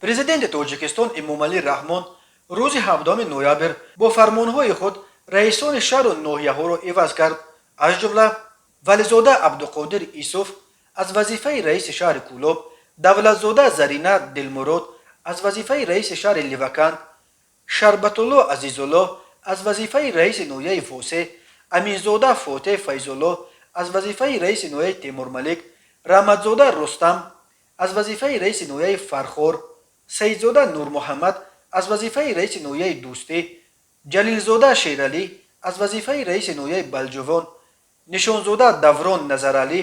президенти Тоҷикистон Эмомалӣ Раҳмон рӯзи 7 ноябр бо фармонҳои худ раисони шаҳру ноҳияҳоро иваз кард. Аз ҷумла Вализода Абдуқодир Исуф аз вазифаи раиси шаҳри Кӯлоб, Давлатзода Зарина Дилмурод аз вазифаи раиси шаҳри Ливаканд, Шарбатулло Азизулло аз вазифаи раиси ноҳияи Фосе, Аминзода Фотеҳ Файзулло аз вазифаи раиси ноҳияи Темурмалик, Раҳматзода Рустам аз вазифаи раиси ноҳияи Фархор, Саидзода Нурмуҳаммад аз вазифаи раиси ноҳияи Дӯстӣ, Ҷалилзода Шералӣ аз вазифаи раиси ноҳияи Балҷувон, Нишонзода Даврон Назаралӣ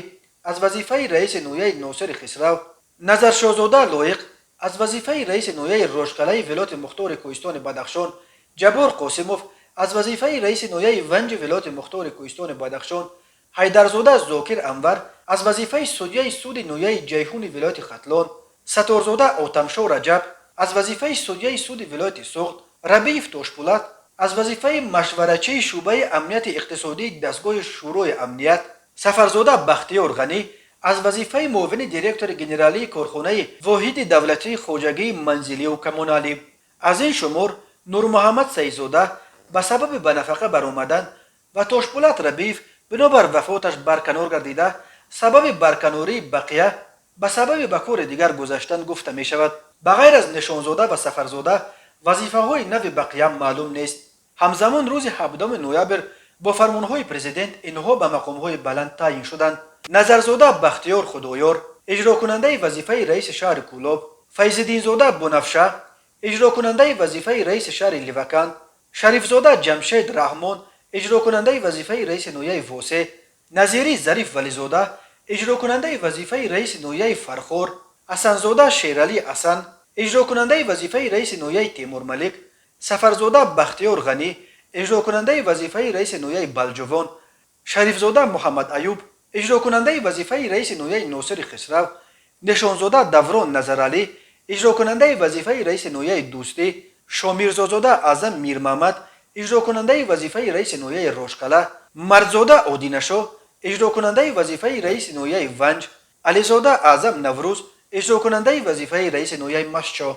аз вазифаи раиси ноҳияи Носири Хисрав, Назаршозода Лоиқ аз вазифаи раиси ноҳияи Рӯшкалаи вилояти Мухтори Кӯҳистони Бадахшон, Ҷабор Қосимов аз вазифаи раиси ноҳияи Ванҷи вилояти Мухтори Кӯҳистони Бадахшон, Ҳайдарзода Зокир Анвар аз вазифаи судяи суди ноҳияи Ҷайҳуни вилояти Хатлон, Саторзода Отамшо Раҷаб аз вазифаи судяи суди вилояти Суғд, Рабиев Тошпулат аз вазифаи машварачии шуъбаи амнияти иқтисодии дастгоҳи шӯрои амният, Сафарзода Бахтиёр Ғанӣ аз вазифаи муовини директори генералии корхонаи воҳиди давлатии хоҷагии манзилию коммуналӣ. Аз ин шумор Нурмуҳаммад Саидзода ба сабаби ба нафақа баромадан ва Тошпулат Рабиев бинобар вафоташ барканор гардида, сабаби барканории бақия ба сабаби ба кори дигар гузаштан гуфта мешавад. Ба ғайр аз Нишонзода ва Сафарзода вазифаҳои нави бақия маълум нест. ҳамзамон рӯзи 7 ноябр бо фармонҳои президент инҳо ба мақомҳои баланд таъин шуданд. Назарзода Бахтиёр Худоёр иҷрокунандаи вазифаи раиси шаҳри Кӯлоб, Файзиддинзода Бунафша иҷрокунандаи вазифаи раиси шаҳри Ливаканд, Шарифзода Ҷамшед Раҳмон иҷрокунандаи вазифаи раиси ноҳияи Восе, Назири Зариф Вализода иҷрокунандаи вазифаи раиси ноҳияи Фархор, Асанзода Шералӣ Асан иҷрокунандаи вазифаи раиси ноҳияи Темурмалик, Сафарзода Бахтиёр Ғанӣ иҷрокунандаи вазифаи раиси ноҳияи Балҷувон, Шарифзода Муҳаммад Аюб иҷрокунандаи вазифаи раиси ноҳияи Носири Хисрав, Нишонзода Даврон Назаралӣ иҷрокунандаи вазифаи раиси ноҳияи Дӯстӣ, Шомирзодзода Аъзам Мирмамад иҷрокунандаи вазифаи раиси ноҳияи Рошкала, Мардзода Одинашо иҷрокунандаи вазифаи раиси ноҳияи Ванҷ, Ализода Аъзам Наврӯз иҷрокунандаи вазифаи раиси ноҳияи Машчо.